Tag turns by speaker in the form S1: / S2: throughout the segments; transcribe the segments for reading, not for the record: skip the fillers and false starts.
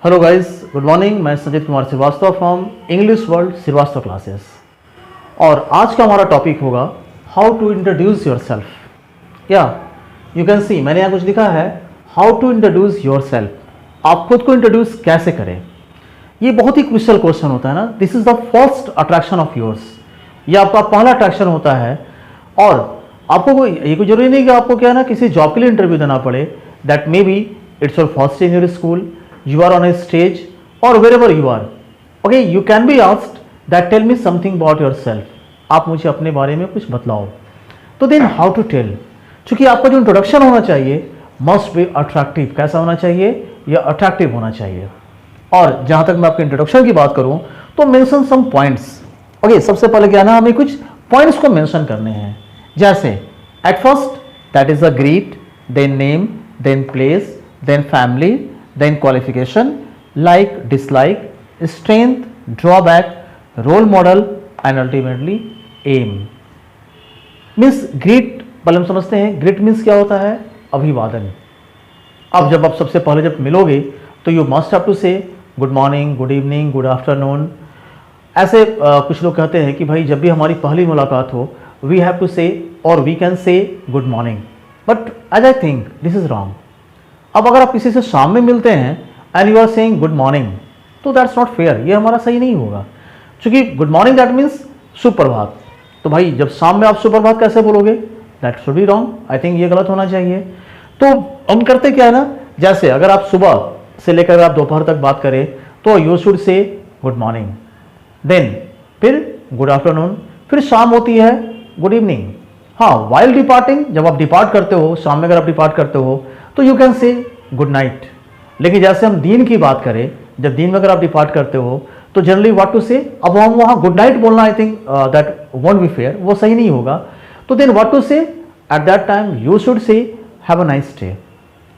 S1: Hello guys, good morning. मैं Sanjeet Kumar Srivastava from English world Srivastava classes. और आज का हमारा टॉपिक होगा how to introduce yourself. या यू कैन सी, मैंने यहाँ कुछ लिखा है, how to introduce yourself. आप खुद को इंट्रोड्यूस कैसे करें, ये बहुत ही क्रूशियल क्वेश्चन होता है ना। This is the first attraction of yours, ये आपका पहला अट्रैक्शन होता है। और आपको ये कोई जरूरी नहीं कि आपको क्या है ना किसी जॉब के लिए इंटरव्यू देना पड़े। That may be it's your first day in your school, you are on a stage or wherever you are. Okay, you can be asked that tell me something about yourself. आप मुझे अपने बारे में कुछ बतलाओ। तो then how to tell? चूंकि आपका जो इंट्रोडक्शन होना चाहिए must be attractive। कैसा होना चाहिए? यह अट्रैक्टिव होना चाहिए। और जहां तक मैं आपके इंट्रोडक्शन की बात करूं तो मेंशन सम पॉइंट्स। ओके, सबसे पहले क्या ना, हमें कुछ पॉइंट्स को मेंशन करने हैं। जैसे at first that is a greet, then name, then place, then family, then qualification, like, dislike, strength, drawback, role model and ultimately aim। Means greet पहले हम समझते हैं, ग्रीट मीन्स क्या होता है? अभिवादन। अब जब आप सबसे पहले जब मिलोगे तो यू मस्ट हैव टू से good morning, good evening, good afternoon. ऐसे कुछ लोग कहते हैं कि भाई जब भी हमारी पहली मुलाकात हो वी हैव टू से और we can say good morning, but as I think this is wrong. अब अगर आप किसी से शाम में मिलते हैं and you are saying good morning, तो दैट्स नॉट फेयर, ये हमारा सही नहीं होगा। क्योंकि गुड मॉर्निंग दैट मीन्स सुप्रभात। तो भाई जब शाम में आप सुप्रभात कैसे बोलोगे? That should be wrong. I think ये गलत होना चाहिए। तो हम करते क्या है ना, जैसे अगर आप सुबह से लेकर आप दोपहर तक बात करें तो you should say good morning, then फिर गुड आफ्टरनून, फिर शाम होती है गुड इवनिंग। हाँ, वाइल डिपार्टिंग, जब आप डिपार्ट करते हो, शाम में अगर आप डिपार्ट करते हो तो you can say good night. लेकिन जैसे हम दिन की बात करें, जब दिन में अगर आप डिपार्ट करते हो तो जनरली व्हाट टू से, अब हम वहाँ गुड नाइट बोलना, I think that won't be fair, वो सही नहीं होगा। तो then what to say at that time, you should say have a nice day.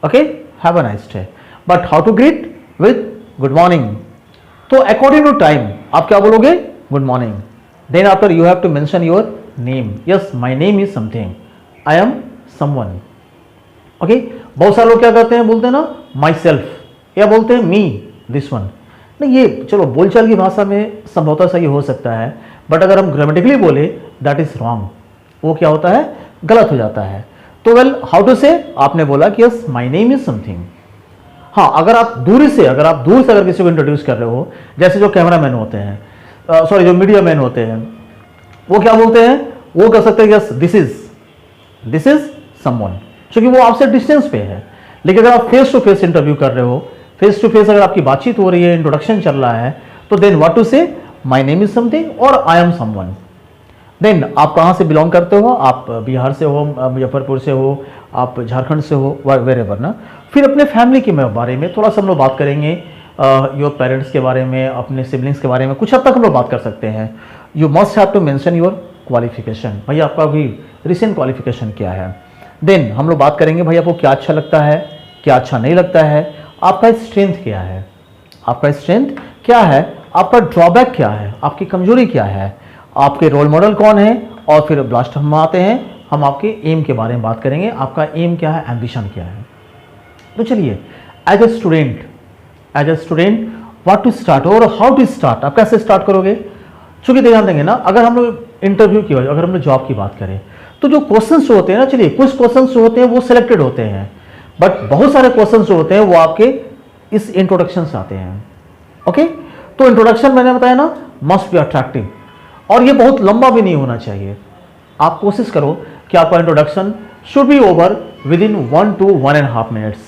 S1: Okay, have a nice day. But how to greet? With good morning. तो according to time आप क्या बोलोगे? Good morning. Then after you have to mention your name. Yes, my name is something, I am someone. Okay, बहुत सारे लोग क्या करते हैं, बोलते हैं ना माई सेल्फ, या बोलते हैं मी दिस वन। नहीं, ये चलो बोलचाल की भाषा में संभवतः सही हो सकता है, बट अगर हम ग्रामेटिकली बोले दैट इज रॉन्ग। वो क्या होता है? गलत हो जाता है। तो वेल, हाउ टू से, आपने बोला कि yes my name is something. हाँ, अगर आप दूर से अगर किसी को इंट्रोड्यूस कर रहे हो, जैसे जो कैमरा मैन होते हैं, सॉरी जो मीडिया मैन होते हैं, वो क्या बोलते हैं? वो कह सकते हैं यस दिस इज समवन, क्योंकि वो आपसे डिस्टेंस पे है। लेकिन अगर आप फेस टू फेस इंटरव्यू कर रहे हो, फेस टू फेस अगर आपकी बातचीत हो रही है, इंट्रोडक्शन चल रहा है, तो देन व्हाट टू से, माय नेम इज समथिंग और आई एम समवन। देन आप कहाँ से बिलोंग करते हो? आप बिहार से हो, मुजफ्फरपुर से हो, आप झारखंड से हो, वेरेवर ना। फिर अपने फैमिली के बारे में थोड़ा सा हम लोग बात करेंगे, योर पेरेंट्स के बारे में, अपने सिबलिंग्स के बारे में कुछ हद तक हम लोग बात कर सकते हैं। You must have to mention your qualification, भाई आपका अभी रिसेंट क्वालिफिकेशन क्या है। देन हम लोग बात करेंगे भाई आपको क्या अच्छा लगता है, क्या अच्छा नहीं लगता है, आपका स्ट्रेंथ क्या है, आपका ड्रॉबैक क्या है, आपकी कमजोरी क्या है, आपके रोल मॉडल कौन है, और फिर लास्ट हम आते हैं, हम आपके एम के बारे में बात करेंगे, आपका एम क्या है, एम्बिशन क्या है। तो चलिए, as a student what to start और हाउ टू स्टार्ट, आप कैसे स्टार्ट करोगे? चूंकि ध्यान देंगे ना, अगर हम लोग इंटरव्यू की, अगर हम लोग जॉब की बात करें तो जो क्वेश्चंस होते हैं ना, चलिए कुछ क्वेश्चंस जो होते हैं वो सिलेक्टेड होते हैं, बट बहुत सारे क्वेश्चंस जो होते हैं वो आपके इस इंट्रोडक्शन से आते हैं। ओके, तो इंट्रोडक्शन मैंने बताया ना मस्ट बी अट्रैक्टिव, और ये बहुत लंबा भी नहीं होना चाहिए। आप कोशिश करो कि आपका introduction should be over with in 1 to 1.5 minutes,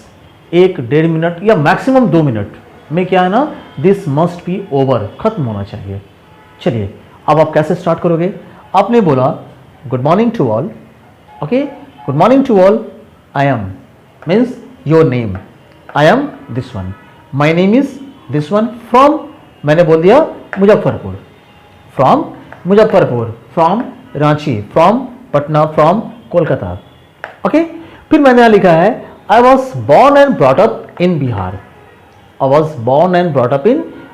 S1: 1-1.5 minute या मैक्सिमम 2 मिनट में क्या है ना, दिस मस्ट बी ओवर, खत्म होना चाहिए। चलिए, अब आप कैसे स्टार्ट करोगे? आपने बोला good morning to all. Okay, good morning to all, I am means your name, I am this one, my name is this one, from, मैंने बोल दिया Muzaffarpur, from Ranchi, from Patna, from Kolkata. Okay, फिर मैंने यहाँ लिखा है I was born and brought up in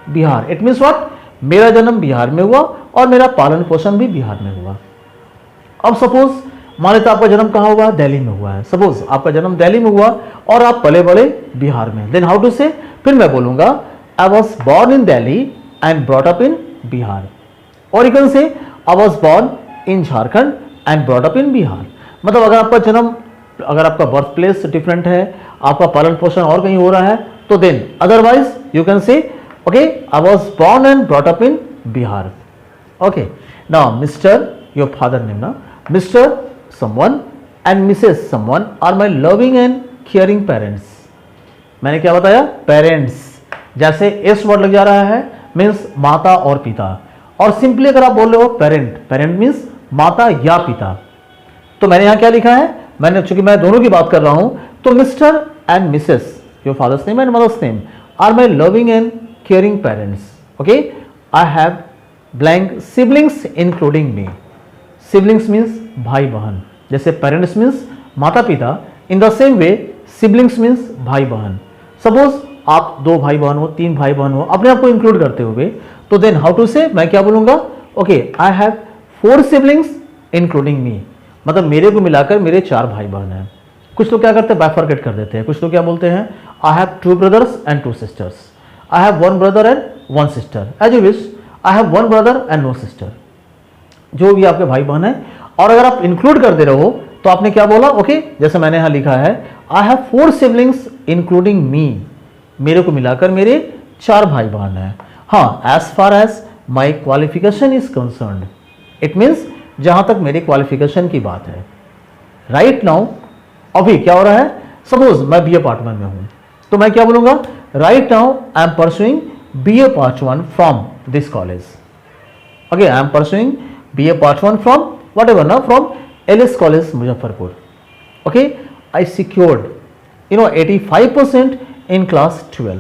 S1: Bihar, it means what, मेरा जन्म बिहार में हुआ और मेरा पालन पोषण भी बिहार में हुआ। अब सपोज मान लेते आपका जन्म कहाँ हुआ? दिल्ली में हुआ है। सपोज आपका जन्म दिल्ली में हुआ और आप पले बड़े बिहार में, देन हाउ टू से, फिर मैं बोलूंगा I was born in Delhi and brought up in Bihar. Or you can say I was born in Jharkhand and brought up in Bihar. मतलब अगर आपका जन्म, अगर आपका बर्थ प्लेस डिफरेंट है, आपका पालन पोषण और कहीं हो रहा है, तो then otherwise you can say okay I was born and brought up in Bihar. Okay, now mister, your father name ना, mister someone and Mrs someone are my loving and caring parents. मैंने क्या बताया? पेरेंट्स. जैसे S word लग जा रहा है means माता और पिता. और सिंपली अगर आप बोल रहे हो पेरेंट, पेरेंट मीन्स माता या पिता. तो मैंने यहां क्या लिखा है? मैंने, चूंकि मैं दोनों की बात कर रहा हूं, तो Mr and Mrs, your father's name and mother's name, are my loving and caring parents. Okay, I have blank siblings including me. Siblings means भाई बहन. जैसे पेरेंट्स मीन्स माता पिता, in the same way siblings means भाई बहन. Suppose आप 2 भाई बहन हो, 3 भाई बहन हो, अपने आप को इंक्लूड करते हुए, तो देन हाउ टू से, मैं क्या बोलूंगा? Okay, I have 4 siblings including मी. मतलब मेरे को मिलाकर मेरे 4 भाई बहन हैं. कुछ लोग क्या करते हैं? बाइफर्केट कर देते हैं. कुछ लोग क्या बोलते हैं? I have 2 brothers and 2 sisters. I have 1 brother and 1 sister. As you wish. I have 1 brother and no sister. जो भी आपके भाई बहन है. और अगर आप इंक्लूड कर दे रहे हो तो आपने क्या बोला? ओके, जैसे मैंने यहां लिखा है, I have 4 siblings including me. मेरे को मिलाकर मेरे 4 भाई बहन हैं. हाँ, as far as my qualification is concerned, it means जहां तक मेरे क्वालिफिकेशन की बात है. राइट नाउ, अभी क्या हो रहा है? सपोज मैं बीए पार्ट 1 में हूं, तो मैं क्या बोलूंगा? Right now I am pursuing BA part 1 from this college. Okay, I am pursuing BA part 1 from whatever ना, from LS college Muzaffarpur. Okay, I secured 85% in class 12.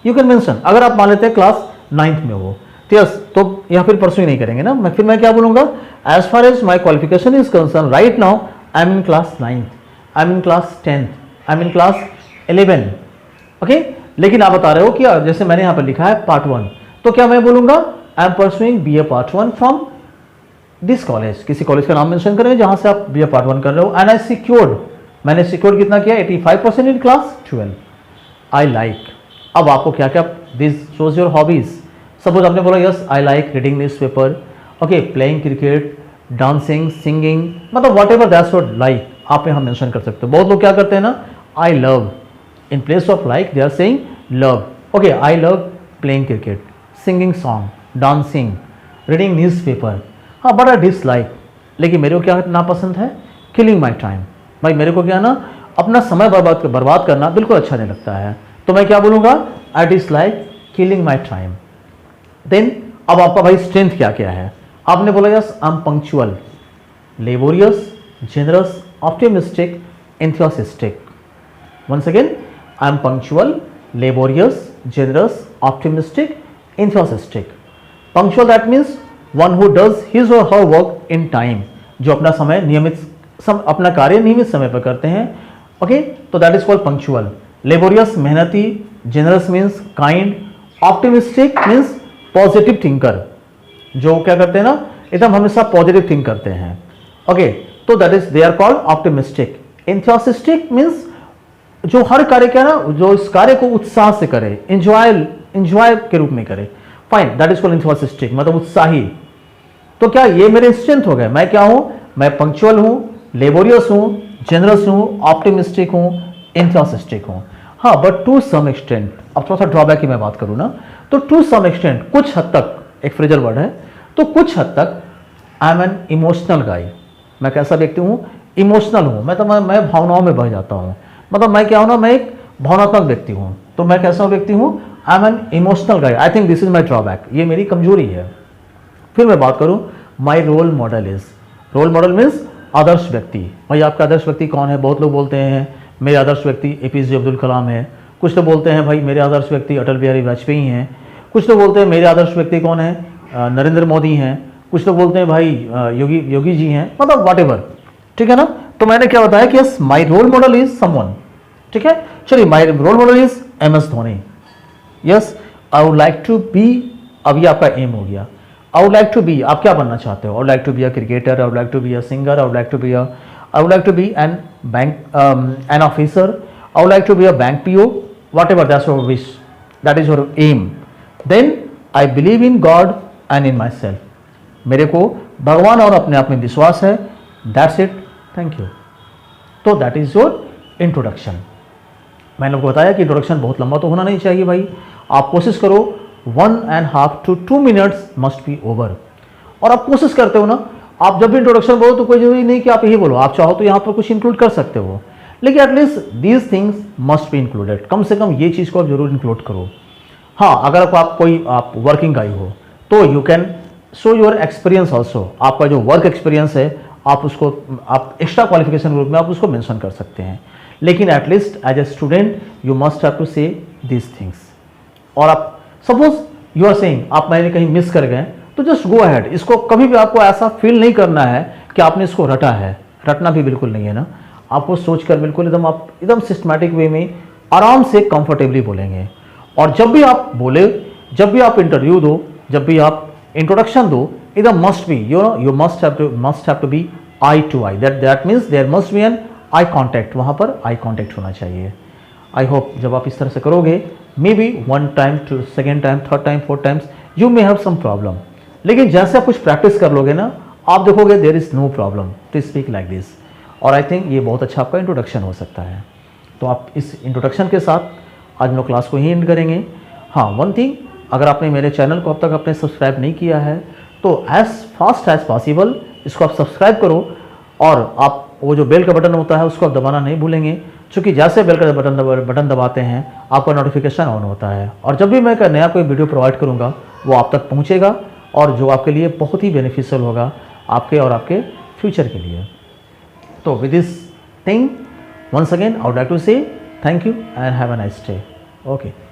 S1: You can mention, अगर आप मान लेते हैं क्लास 9th में हो, तो यहाँ फिर परसुइंग नहीं करेंगे ना. फिर मैं क्या बोलूंगा? As far as my qualification is concern, right now I am in class 9th, I am in class 10th, I am in class 11. Okay, लेकिन आप बता रहे हो कि जैसे मैंने यहाँ पर लिखा है पार्ट 1, तो क्या मैं बोलूंगा? आई am pursuing BA part 1 from this college. किसी कॉलेज का नाम मेंशन करेंगे जहां से आप बीए पार्ट 1 कर रहे हो. एंड आई सिक्योर्ड, मैंने सिक्योर कितना किया? 85% इन क्लास 12. I like. अब आपको क्या क्या, this shows your hobbies. Suppose आपने बोला yes I like reading newspaper, okay, playing cricket, dancing, singing, मतलब whatever that's what like आप यहाँ मेंशन कर सकते हो. बहुत लोग क्या करते हैं ना, I love, in place of like they are saying love. Okay, I love playing cricket, singing song, dancing, reading newspaper. हाँ, बट आई डिसलाइक, लेकिन मेरे को क्या नापसंद है? Killing my time. भाई मेरे को क्या ना, अपना समय बर्बाद करना बिल्कुल अच्छा नहीं लगता है. तो मैं क्या बोलूँगा? I dislike killing my time. Then अब आपका भाई स्ट्रेंथ क्या क्या है? आपने बोला yes I am punctual, laborious, generous, optimistic, enthusiastic. Once again, I am punctual, laborious, generous, optimistic, enthusiastic. Punctual that means one who does his or her work in time, जो अपना समय नियमित अपना कार्य नियमित समय पर करते हैं. ओके, तो that is called punctual. Laborious मेहनती, generous means kind, optimistic means positive thinker, जो क्या करते हैं ना, एकदम हमेशा पॉजिटिव थिंक करते हैं. ओके, तो that is they are called optimistic. Enthusiastic means जो हर कार्य क्या ना, जो इस कार्य को उत्साह से करे, इंजॉय के रूप में करे. Fine, that is called enthusiastic, मतलब उत्साही. तो क्या ये मेरे स्ट्रेंथ हो गए? मैं क्या हूं? मैं पंक्चुअल हूं, लेबोरियस हूं, जेनरस हूं, ऑप्टिमिस्टिक हूं, एंथुसियास्टिक हूं. हाँ, बट टू सम एक्सटेंट, अब थोड़ा सा ड्रॉबैक की मैं बात करूं ना, तो टू सम एक्सटेंट, कुछ हद तक, एक फ्रेजल वर्ड है, तो कुछ हद तक आई एम एन इमोशनल गाय. मैं कैसा व्यक्ति हूं? इमोशनल हूं. मैं भावनाओं में बह जाता हूं. मतलब मैं क्या हूं ना, मैं एक भावनात्मक व्यक्ति हूं. तो मैं कैसा व्यक्ति हूं? I am an emotional guy. I think this is my drawback, ये मेरी कमजोरी है. फिर मैं बात करूं, my role model is, role model means आदर्श व्यक्ति. भाई आपका आदर्श व्यक्ति कौन है? बहुत लोग बोलते हैं मेरे आदर्श व्यक्ति एपीजे अब्दुल कलाम है. कुछ लोग बोलते हैं भाई मेरे आदर्श व्यक्ति अटल बिहारी वाजपेयी हैं. कुछ लोग बोलते हैं मेरे आदर्श व्यक्ति कौन है? नरेंद्र मोदी हैं. कुछ लोग बोलते हैं भाई योगी जी हैं. मतलब वॉट एवर, ठीक है ना. तो मैंने क्या बताया कि yes my role model is someone. ठीक है, चलिए, my role model is MS Dhoni. Yes, I would like to be, अब ये आपका एम हो गया. I would like to be, आप क्या बनना चाहते हो? I would like to be a cricketer, I would like to be a singer, I would like to be an bank, an officer, I would like to be a bank PO, whatever that's your wish. That is your aim, then I believe in God and in myself, मेरे को भगवान और अपने आप में विश्वास है, that's it, thank you. तो दैट इज योर इंट्रोडक्शन। मैंने आपको बताया कि इंट्रोडक्शन बहुत लंबा तो होना नहीं चाहिए भाई, आप कोशिश करो 1.5 to 2 minutes must be over. और आप कोशिश करते हो ना, आप जब भी इंट्रोडक्शन बोलो तो कोई जरूरी नहीं कि आप यही बोलो, आप चाहो तो यहाँ पर कुछ इंक्लूड कर सकते हो, लेकिन at least these things must be included, कम से कम ये चीज़ को आप जरूर इंक्लूड करो। हाँ, अगर आप वर्किंग गाई हो तो you can show your experience also, आपका जो वर्क एक्सपीरियंस है आप उसको आप एक्स्ट्रा क्वालिफिकेशन ग्रुप में आप उसको मेंशन कर सकते हैं, लेकिन at least as a student you must have to say this things. और आप सपोज यू आर सेइंग आप मैंने कहीं मिस कर गए तो जस्ट गो अहेड, इसको कभी भी आपको ऐसा फील नहीं करना है कि आपने इसको रटा है, रटना भी बिल्कुल नहीं है ना, आपको सोचकर बिल्कुल एकदम आप एकदम सिस्टमैटिक वे में आराम से कंफर्टेबली बोलेंगे। और जब भी आप बोले, जब भी आप इंटरव्यू दो, जब भी आप इंट्रोडक्शन दो, एकदम must be you must have to be eye to eye, that means there must be an eye contact, वहाँ पर आई कॉन्टैक्ट होना चाहिए। आई होप जब आप इस तरह से करोगे, maybe 1 time, 2nd time, 3rd time, 4th times you may have some problem, लेकिन जैसे आप कुछ प्रैक्टिस कर लोगे ना, आप देखोगे there is no problem to speak like this. और आई थिंक ये बहुत अच्छा आपका इंट्रोडक्शन हो सकता है। तो आप इस इंट्रोडक्शन के साथ आज हम लोग क्लास को ही एंड करेंगे। हाँ, वन थिंग, अगर आपने मेरे चैनल को अब तक आपने सब्सक्राइब नहीं किया है तो एज फास्ट एज पॉसिबल इसको आप सब्सक्राइब करो, और आप वो जो बेल का बटन होता है उसको आप दबाना नहीं भूलेंगे, क्योंकि जैसे बेल का बटन दबाते हैं आपका नोटिफिकेशन ऑन होता है, और जब भी मैं नया कोई वीडियो प्रोवाइड करूँगा वो आप तक पहुँचेगा, और जो आपके लिए बहुत ही बेनिफिशियल होगा आपके और आपके फ्यूचर के लिए। तो with this thing once again I would like to say thank you and have a nice day. Okay.